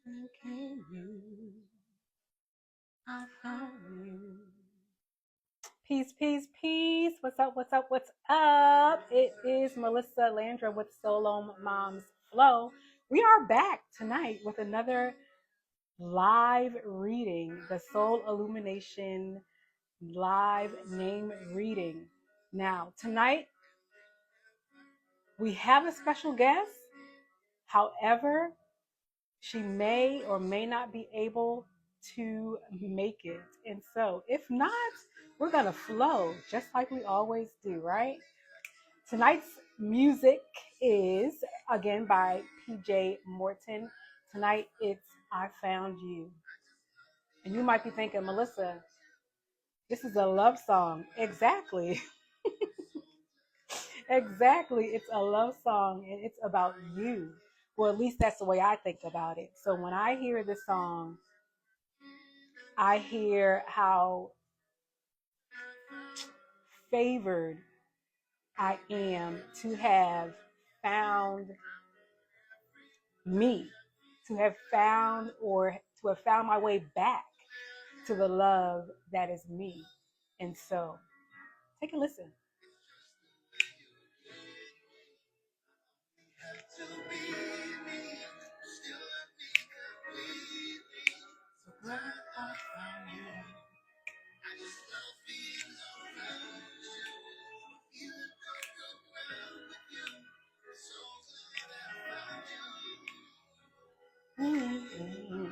Okay, you. I found you. Peace, peace, peace. What's up? What's up? What's up? It is Melissa Landra with Solo Moms Flow. We are back tonight with another live reading, the Soul Illumination live name reading. Now, tonight we have a special guest. However, she may or may not be able to make it. And so, if not, we're going to flow just like we always do, right? Tonight's music is, again, by PJ Morton. Tonight, it's I Found You. And you might be thinking, Melissa, this is a love song. Exactly. Exactly. It's a love song and it's about you. Well, at least that's the way I think about it. So when I hear this song, I hear how favored I am to have found me, to have found or to have found my way back to the love that is me. And so take a listen. Mm-hmm.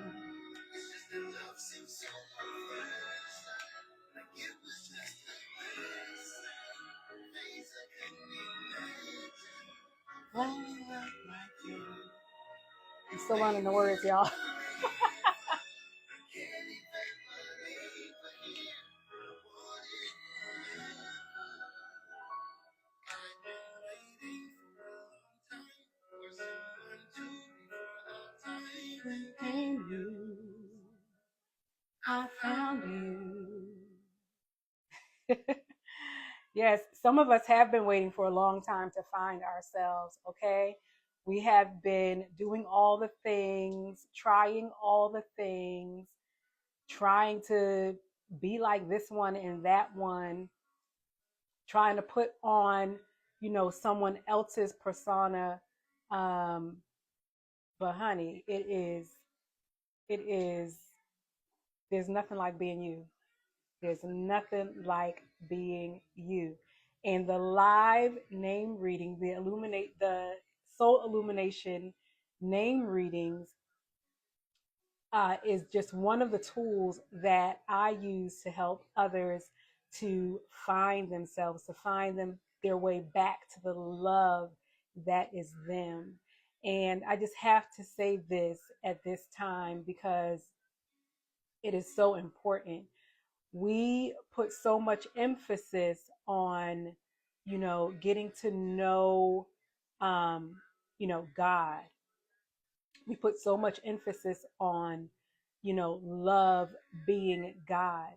I'm still learning the words, y'all. I found you. Yes, some of us have been waiting for a long time to find ourselves, okay? We have been doing all the things, trying all the things, trying to be like this one and that one, trying to put on, someone else's persona. Um, but honey, it is, there's nothing like being you. There's nothing like being you. And the live name reading, the soul illumination name readings is just one of the tools that I use to help others to find themselves, to find their way back to the love that is them. And I just have to say this at this time because it is so important. We put so much emphasis on, getting to know, um, God. We put so much emphasis on, love being God.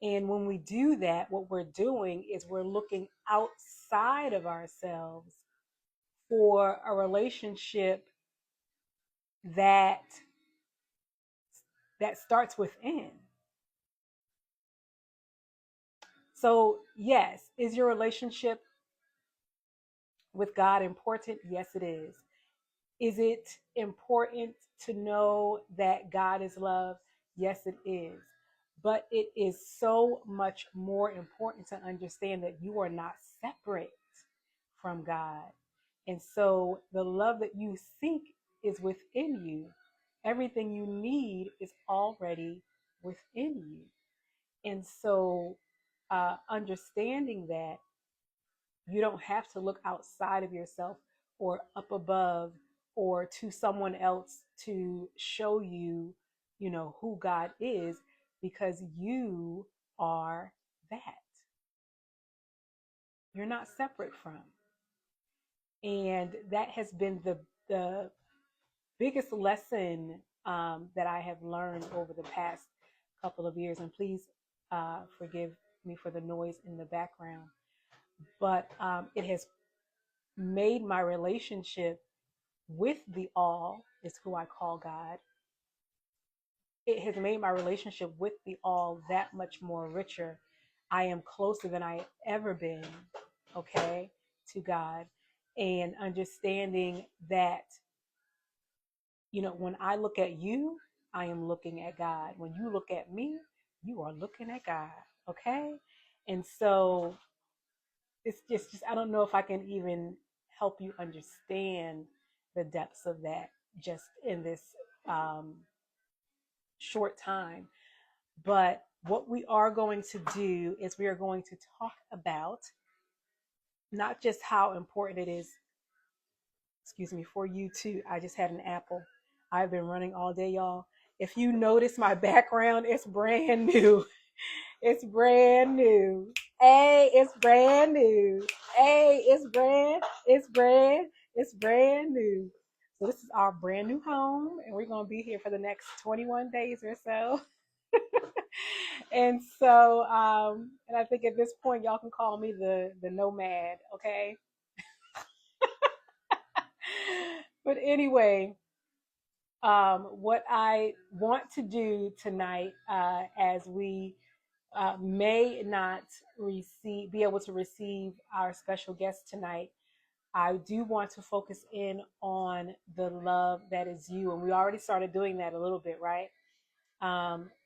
And when we do that, what we're doing is we're looking outside of ourselves for a relationship that starts within. So, yes, is your relationship with God important? Yes, it is. Is it important to know that God is love? Yes, it is. But it is so much more important to understand that you are not separate from God. And so the love that you seek is within you. Everything you need is already within you. And so understanding that you don't have to look outside of yourself or up above or to someone else to show you, who God is, because you are that. You're not separate from. And that has been the biggest lesson that I have learned over the past couple of years. And please forgive me for the noise in the background. But it has made my relationship with the all, is who I call God, it has made my relationship with the all that much more richer. I am closer than I ever been, okay, to God. And understanding that, when I look at you, I am looking at God. When you look at me, you are looking at God, okay? And so it's just I don't know if I can even help you understand the depths of that just in this um, short time. But what we are going to do is we are going to talk about not just how important it is, excuse me, for you to, I just had an apple. I've been running all day, y'all. If you notice my background, it's brand new. It's brand new. Hey, it's brand new. Hey, it's brand new. So this is our brand new home, and we're gonna be here for the next 21 days or so. And I think at this point, y'all can call me the nomad, okay? But anyway, what I want to do tonight, as we may not be able to receive our special guest tonight, I do want to focus in on the love that is you, and we already started doing that a little bit, right?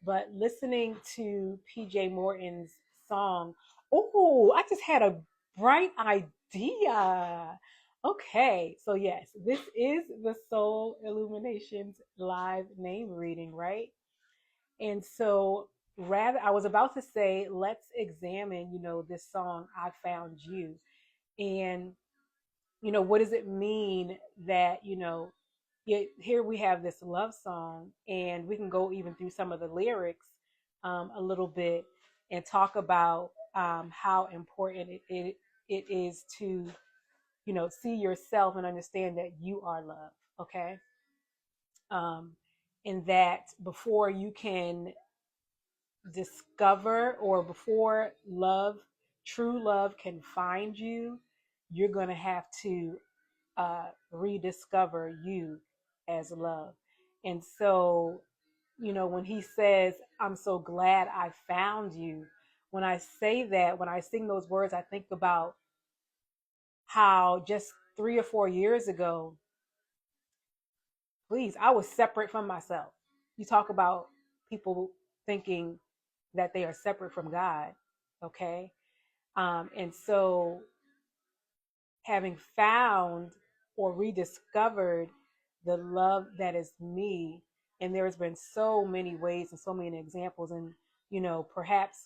But listening to PJ Morton's song, oh, I just had a bright idea. Okay, so yes, this is the Soul Illuminations live name reading, right? And so, rather, I was about to say, let's examine, this song, I Found You. And, what does it mean that, here we have this love song, and we can go even through some of the lyrics a little bit and talk about how important it is to, see yourself and understand that you are love, okay? Um, and that before you can discover, or before true love can find you, you're going to have to rediscover you as love. And so, when he says, I'm so glad I found you, when I say that, when I sing those words, I think about how just 3 or 4 years ago, please, I was separate from myself. You talk about people thinking that they are separate from God, okay? And so, having found or rediscovered the love that is me, and there's been so many ways and so many examples, and perhaps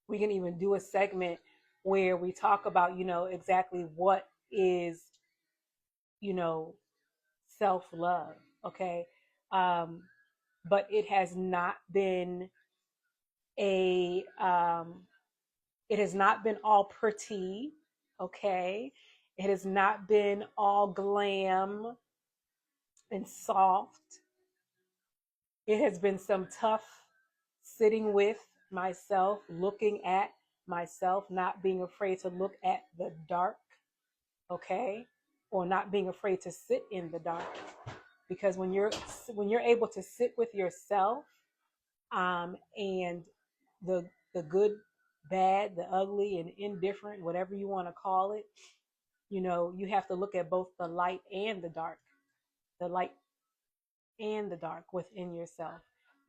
we can even do a segment where we talk about exactly what is you know self-love, okay? um but it has not been a it has not been all pretty, okay? It has not been all glam and soft. It has been some tough sitting with myself, looking at myself, not being afraid to look at the dark, okay? Or not being afraid to sit in the dark. Because when you're able to sit with yourself, and the good, bad, the ugly, and indifferent, whatever you want to call it, you have to look at both the light and the dark, the light and the dark within yourself.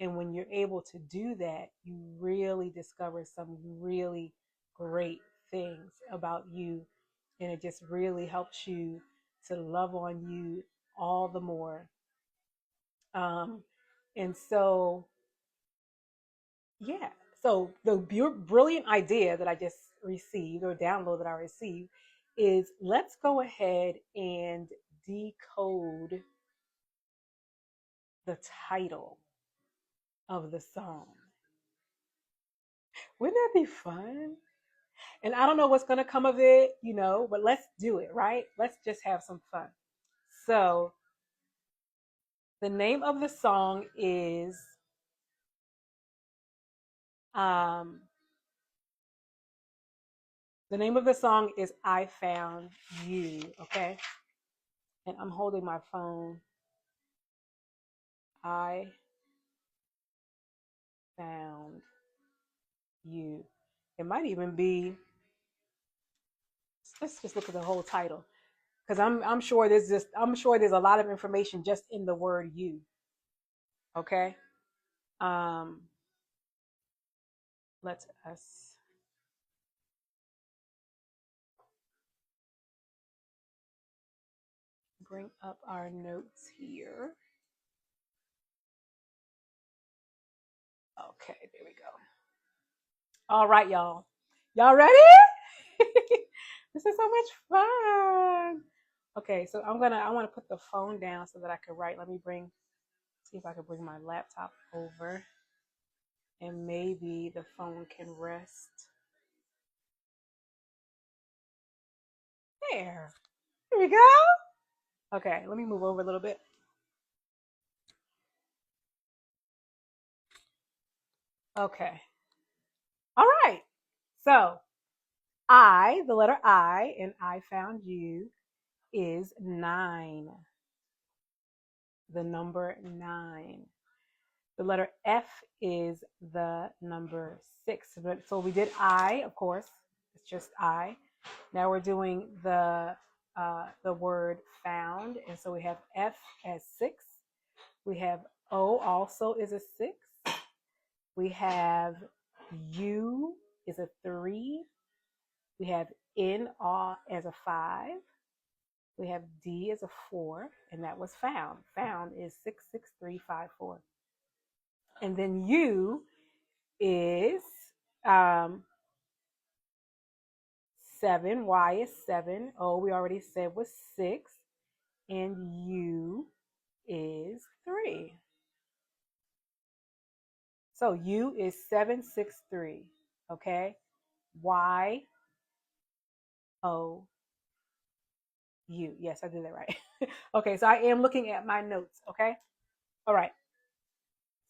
And when you're able to do that, you really discover some really great things about you. And it just really helps you to love on you all the more. Um, and so, yeah. So the brilliant idea that I just received, or download that I received, is let's go ahead and decode the title of the song. Wouldn't that be fun? And I don't know what's going to come of it, but let's do it, right? Let's just have some fun. So, the name of the song is um I Found You, okay? And I'm holding my phone. I found you. It might even be, let's just look at the whole title. Because I'm sure there's a lot of information just in the word you. Okay. Um, let us bring up our notes here. Okay, there we go. All right, y'all. Y'all ready? This is so much fun. Okay, so I want to put the phone down so that I can write. See if I can bring my laptop over and maybe the phone can rest. There. Here we go. Okay, let me move over a little bit. Okay. All right. So the letter I, and I found you is 9. The number 9. The letter F is the number 6. So we did I, of course. It's just I. Now we're doing the word found, and so we have F as 6. We have O also is a 6. We have U is a 3. We have N as a 5. We have D as a 4, and that was found. Found is 66354. And then U is 7. Y is 7. O we already said was 6. And U is 3. So U is 763. Okay. Y O U. Yes, I did that right. Okay, so I am looking at my notes. Okay. All right.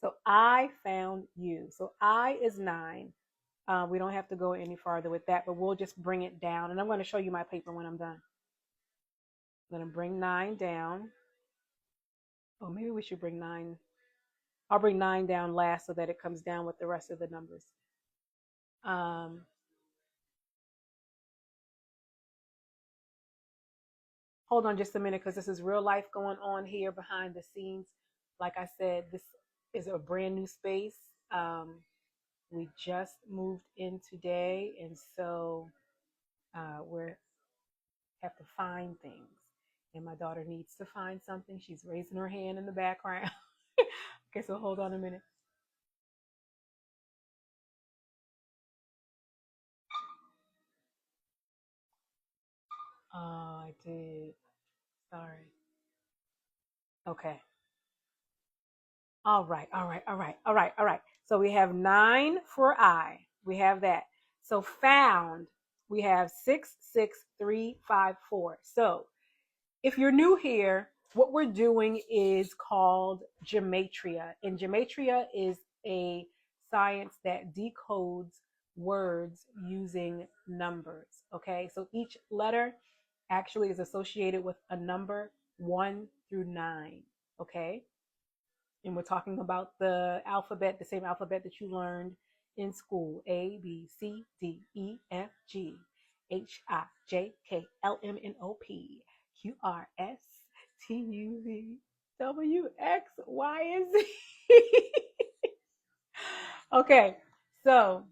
So I found you. So I is 9. We don't have to go any farther with that, but we'll just bring it down. And I'm going to show you my paper when I'm done. I'm going to bring 9 down. Oh, maybe we should bring 9. I'll bring 9 down last so that it comes down with the rest of the numbers. Hold on just a minute, because this is real life going on here behind the scenes. Like I said, this is a brand new space. We just moved in today, and so we have to find things. And my daughter needs to find something. She's raising her hand in the background. Okay, so hold on a minute. Oh, I did. Sorry. Okay. All right, all right, all right, all right, all right. So we have 9 for I. We have that. So found, we have 66354. So if you're new here, what we're doing is called GEMATRIA. And GEMATRIA is a science that decodes words using numbers. Okay, so each letter actually is associated with a number 1 through 9. Okay, and we're talking about the alphabet, the same alphabet that you learned in school: A, B, C, D, E, F, G, H, I, J, K, L, M, N, O, P, Q, R, S, T, U, V, W, X, Y, and Z. Okay, so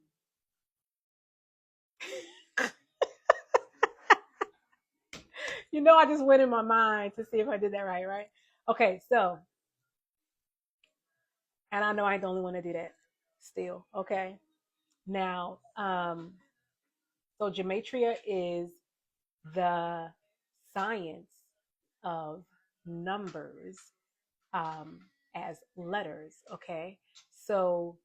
I just went in my mind to see if I did that right? Okay, so, and I know I ain't the only one to do that still. Okay, now, so gematria is the science of numbers as letters. Okay, so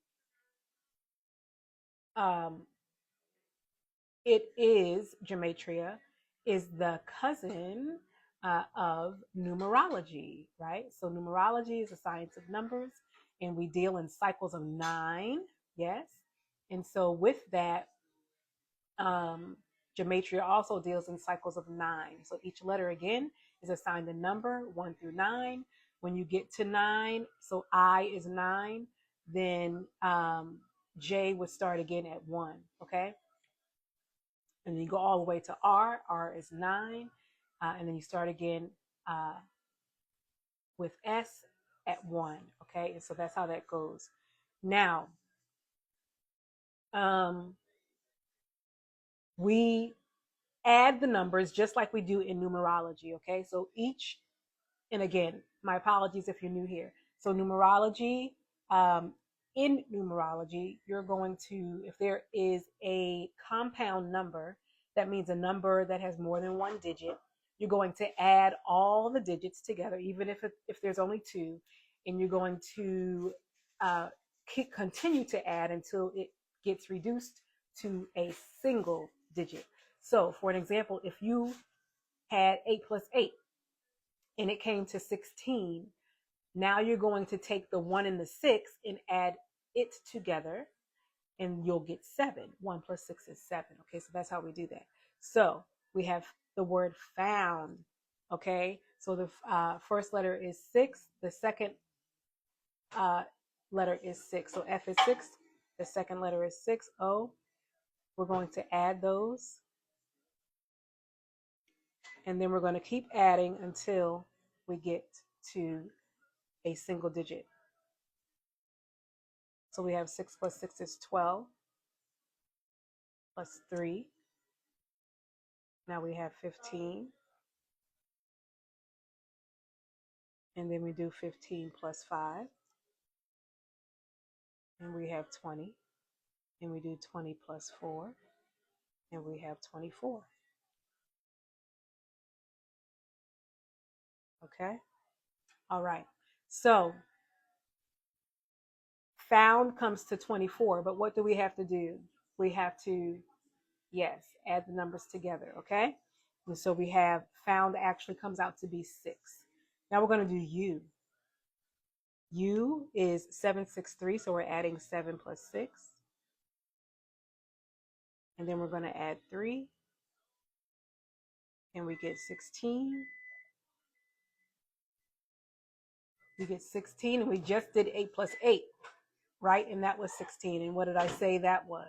it is gematria is the cousin of numerology, right? So numerology is a science of numbers, and we deal in cycles of 9. Yes, and so with that, gematria also deals in cycles of 9. So each letter again is assigned a number 1 through 9. When you get to 9, so I is 9, then J would start again at 1, okay? And then you go all the way to R. R is 9. And then you start again with S at 1, okay? And so that's how that goes. Now, we add the numbers just like we do in numerology, okay? So each, and again, my apologies if you're new here. So numerology, in numerology, you're going to, if there is a compound number, that means a number that has more than one digit, you're going to add all the digits together, even if there's only 2, and you're going to continue to add until it gets reduced to a single digit. So for an example, if you had 8 plus 8 and it came to 16, now you're going to take the 1 and the 6 and add it together, and you'll get 7. 1 plus 6 is 7. Okay, so that's how we do that. So we have the word found. Okay, so the first letter is 6. The second letter is 6. So F is 6. The second letter is 6. O. We're going to add those. And then we're going to keep adding until we get to a single digit. So we have 6 plus 6 is 12, plus 3. Now we have 15. And then we do 15 plus 5. And we have 20. And we do 20 plus 4. And we have 24. Okay? All right. So found comes to 24, but what do we have to do? We have to, yes, add the numbers together, okay? And so we have found actually comes out to be 6. Now we're going to do U. U is 763, so we're adding 7 plus 6. And then we're going to add 3. And we get 16. We get 16, and we just did 8 plus 8, right? And that was 16. And what did I say that was?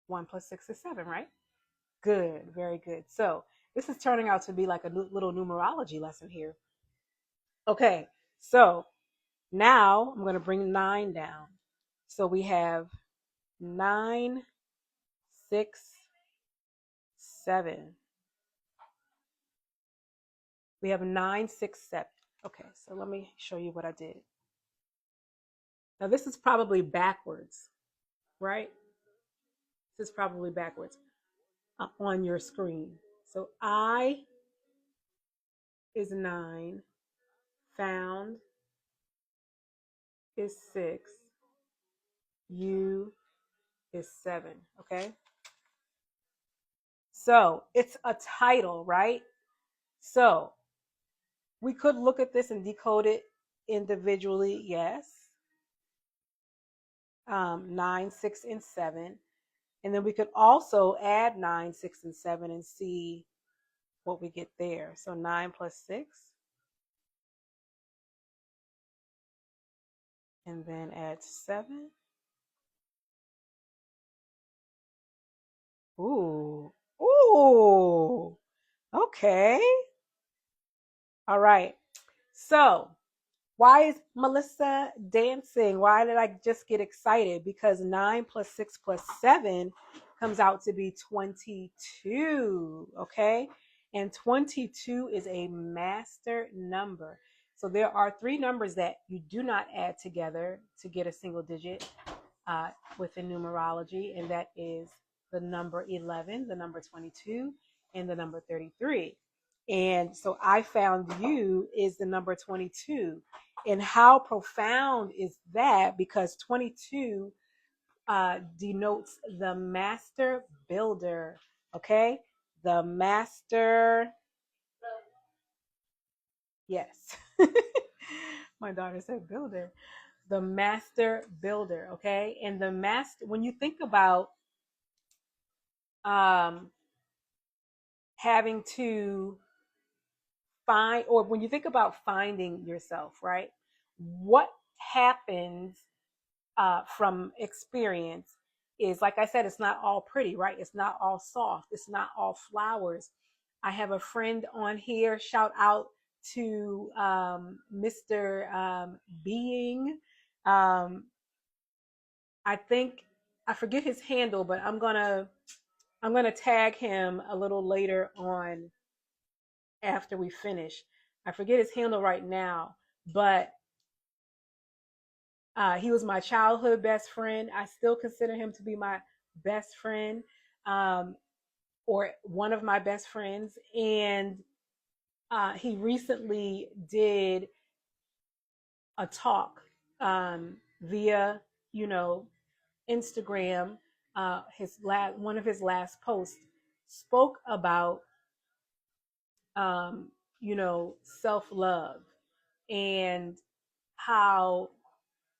1 plus 6 is 7, right? Good, very good. So this is turning out to be like a little numerology lesson here. Okay, so now I'm going to bring 9 down. So we have 9, 6, 7. We have 9, 6, 7. Okay, so let me show you what I did. Now this is probably backwards, right? This is probably backwards on your screen. So I is 9, found is 6, U is 7, okay? So it's a title, right? So we could look at this and decode it individually, yes. 9, 6, and 7. And then we could also add 9, 6, and 7 and see what we get there. So 9 plus 6. And then add 7. Ooh. Ooh. Okay. All right. So why is Melissa dancing? Why did I just get excited? Because 9 plus 6 plus 7 comes out to be 22, okay? And 22 is a master number. So there are 3 numbers that you do not add together to get a single digit within numerology, and that is the number 11, the number 22, and the number 33. And so I found U is the number 22. And how profound is that? Because 22 denotes the master builder, okay? The master, yes. My daughter said builder. The master builder, okay? And the master, when you think about having to find, or when you think about finding yourself, right? What happens from experience is, like I said, it's not all pretty, right? It's not all soft. It's not all flowers. I have a friend on here. Shout out to Mr. Being. Um, I think I forget his handle, but I'm gonna tag him a little later on after we finish. I forget his handle right now, but he was my childhood best friend. I still consider him to be my best friend, um, or one of my best friends. And he recently did a talk via, you know, Instagram. One of his last posts spoke about, um, self love, and how,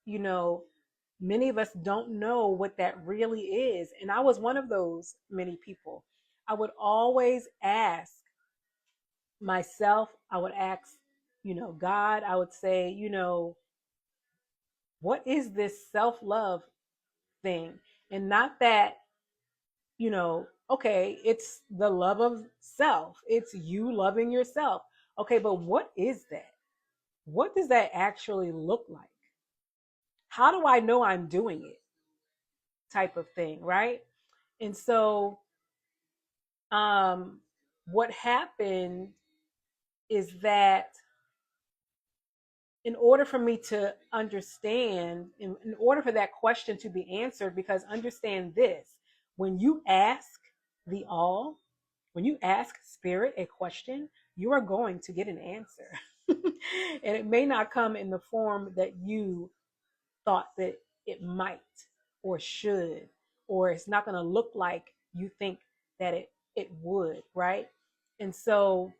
you know, many of us don't know what that really is. And I was one of those many people. I would always ask myself, I would ask, God, I would say, what is this self love thing? And not that, okay, it's the love of self, it's you loving yourself. Okay, but what is that? What does that actually look like? How do I know I'm doing it? Type of thing, right? And so, um, what happened is that in order for me to understand, in order for that question to be answered, because understand this, when you ask the all, when you ask spirit a question, you are going to get an answer. And it may not come in the form that you thought that it might or should, or it's not going to look like you think that it would, right? And so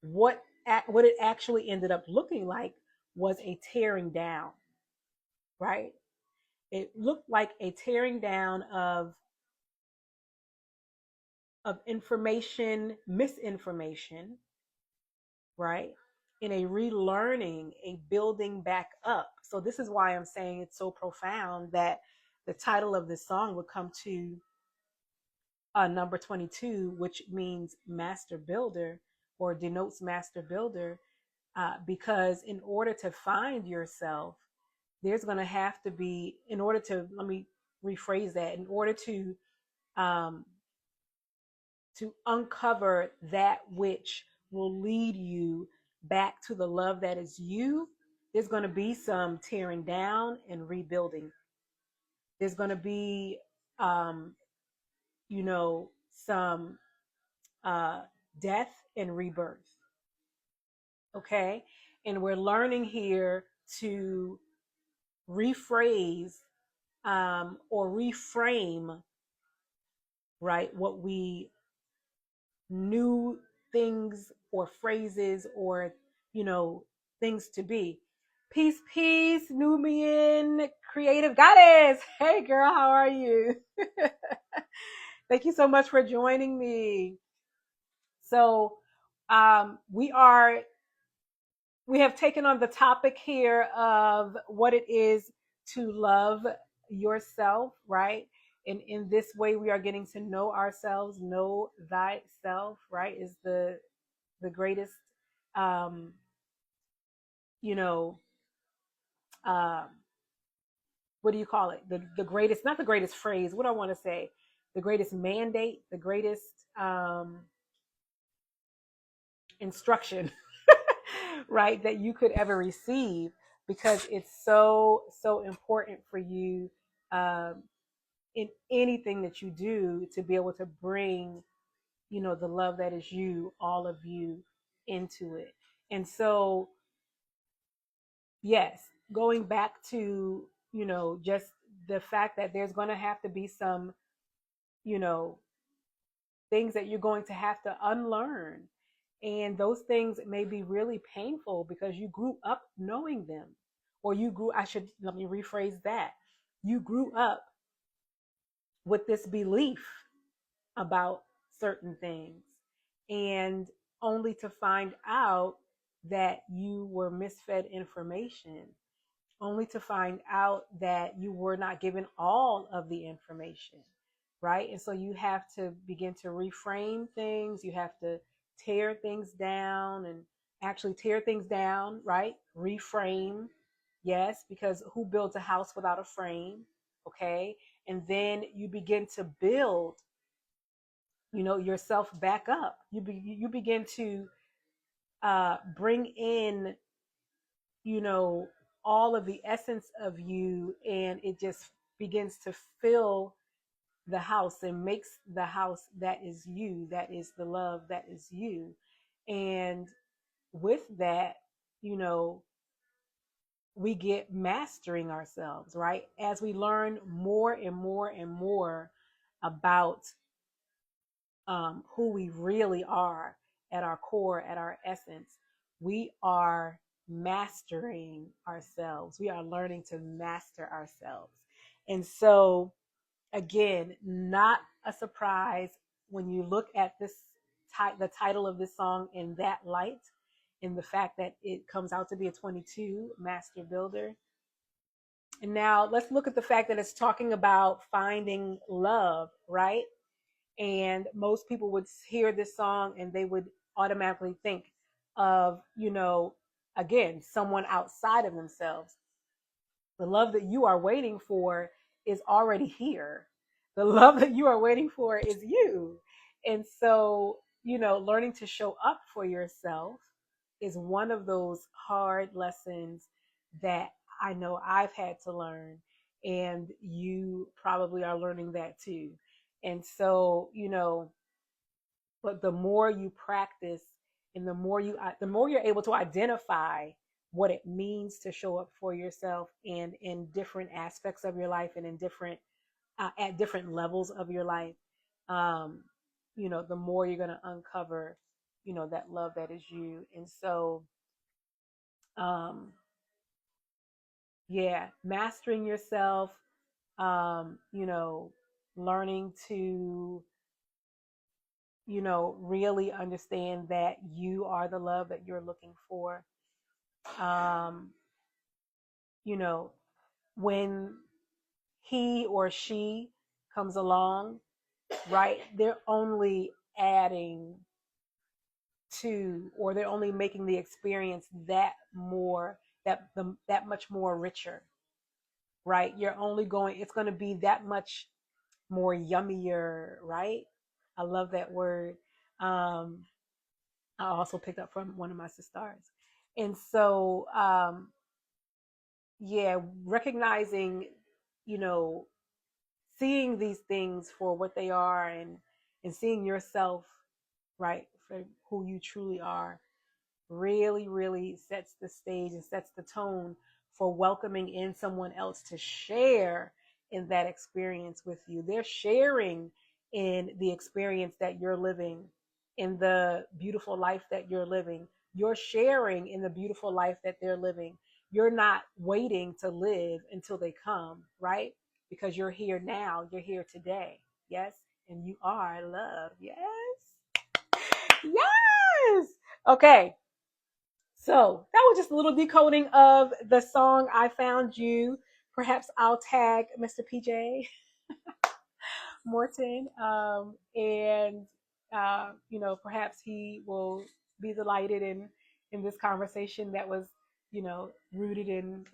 what it actually ended up looking like was a tearing down, right? It looked like a tearing down of information, misinformation, right? In a relearning, a building back up. So this is why I'm saying it's so profound that the title of this song would come to number 22, which means master builder, or denotes master builder, because in order to find yourself, there's going to have to be, in order to, let me rephrase that, in order um, to uncover that which will lead you back to the love that is you, there's going to be some tearing down and rebuilding. There's going to be, um, some uh, death and rebirth. Okay. And we're learning here to rephrase, or reframe, right, what we knew things or phrases or, things to be. Peace, peace, Nubian creative goddess. Hey, girl, how are you? Thank you so much for joining me. So, we have taken on the topic here of what it is to love yourself, right? And in this way, we are getting to know ourselves. Know thyself, right? Is the greatest, um, you know, um, what do you call it? The greatest, not the greatest phrase. What do I want to say? The greatest mandate, the greatest instruction, right, that you could ever receive, because it's so important for you, um, in anything that you do, to be able to bring, the love that is you, all of you, into it. And so, yes, going back to, just the fact that there's going to have to be some, you know things that you're going to have to unlearn. And those things may be really painful because you grew up knowing them. Or let me rephrase that. You grew up with this belief about certain things, and only to find out that you were misfed information. only to find out that you were not given all of the information, right? And so you have to begin to reframe things. You have to tear things down and actually tear things down, right? Reframe. Yes, because who builds a house without a frame? Okay. And then you begin to build, yourself back up. You begin to bring in, you know, all of the essence of you, and it just begins to fill the house and makes the house that is you, that is the love that is you. And with that, you know, we get mastering ourselves, right? As we learn more and more and more about who we really are at our core, at our essence, we are mastering ourselves. We are learning to master ourselves. And so, again, not a surprise when you look at the title of this song in that light, in the fact that it comes out to be a 22 master builder. And now let's look at the fact that it's talking about finding love, right? And most people would hear this song and they would automatically think of, again, someone outside of themselves. The love that you are waiting for is already here. The love that you are waiting for is you. And so, learning to show up for yourself is one of those hard lessons that I know I've had to learn. And you probably are learning that too. And so, but the more you practice and the more you're able to identify what it means to show up for yourself, and in different aspects of your life and in different at different levels of your life, um, the more you're going to uncover, that love that is you. And so, um, yeah, mastering yourself, learning to, really understand that you are the love that you're looking for. Um, you know, when he or she comes along, right, they're only adding to, or they're only making the experience that much more richer, right? It's going to be that much more yummier, right? I love that word. Um, I also picked up from one of my sisters. And so, yeah, recognizing, you know, seeing these things for what they are, and seeing yourself, right, for who you truly are, really, really sets the stage and sets the tone for welcoming in someone else to share in that experience with you. They're sharing in the experience that you're living, in the beautiful life that you're living. You're sharing in the beautiful life that they're living. You're not waiting to live until they come, right? Because you're here now, you're here today. Yes. And you are love. Yes. Yes. Okay. So that was just a little decoding of the song I Found You. Perhaps I'll tag Mr. PJ Morton, and perhaps he will be delighted in this conversation that was, rooted in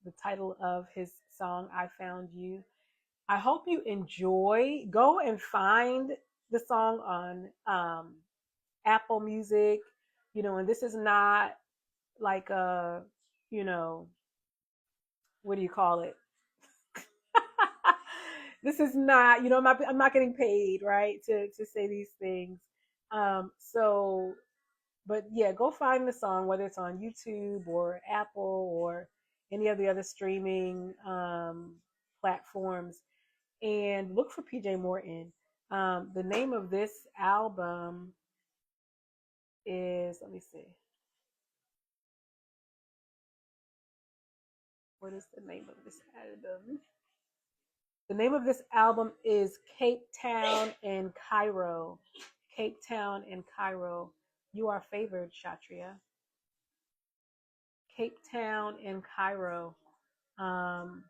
the title of his song I Found You. I hope you enjoy. Go and find the song on Apple Music, and this is not like a, you know, what do you call it? This is not, I'm not getting paid, right, to say these things. So, but yeah, go find the song, whether it's on YouTube or Apple or any of the other streaming platforms, and look for PJ Morton. The name of this album is, let me see. What is the name of this album? The name of this album is Cape Town and Cairo. Cape Town and Cairo. You are favored, Kshatriya. Cape Town and Cairo. Um,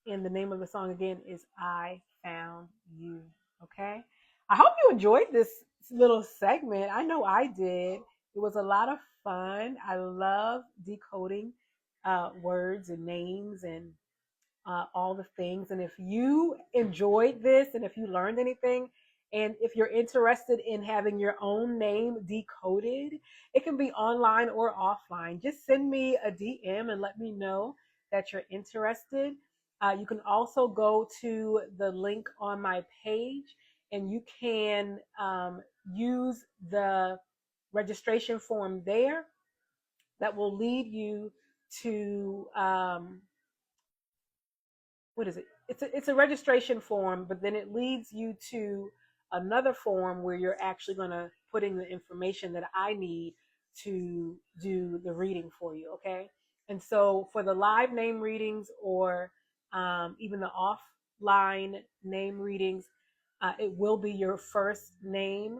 and the name of the song again is I Found You. Okay. I hope you enjoyed this little segment. I know I did. It was a lot of fun. I love decoding words and names and all the things. And if you enjoyed this and if you learned anything, and if you're interested in having your own name decoded, it can be online or offline. Just send me a DM and let me know that you're interested. You can also go to the link on my page and you can use the registration form there that will lead you to what is it? It's a registration form, but then it leads you to another form where you're actually going to put in the information that I need to do the reading for you. Okay. And so for the live name readings or even the offline name readings, it will be your first name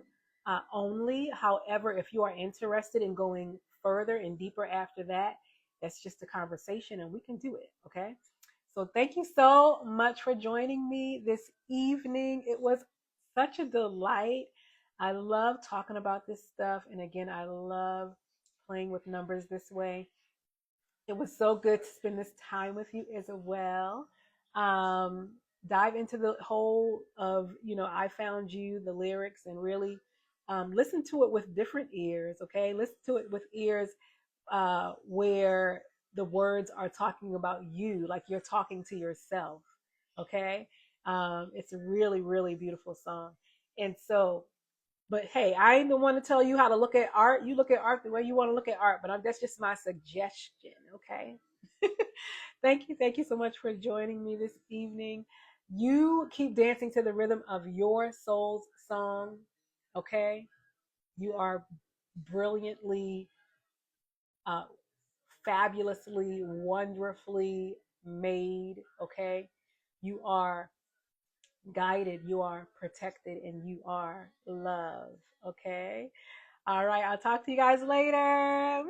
only. However, if you are interested in going further and deeper after that, that's just a conversation and we can do it. Okay. So thank you so much for joining me this evening. It was such a delight. I love talking about this stuff. And again, I love playing with numbers this way. It was so good to spend this time with you as well. Um, Dive into the whole of, I Found You, the lyrics, and really listen to it with different ears, okay? Listen to it with ears where the words are talking about you, like you're talking to yourself, okay? It's a really, really beautiful song. And so, but hey, I ain't the one to tell you how to look at art. You look at art the way you want to look at art, but that's just my suggestion, okay? Thank you. Thank you so much for joining me this evening. You keep dancing to the rhythm of your soul's song, okay? You are brilliantly, uh, fabulously, wonderfully made, okay? You are guided, you are protected, and you are loved, okay? All right, I'll talk to you guys later.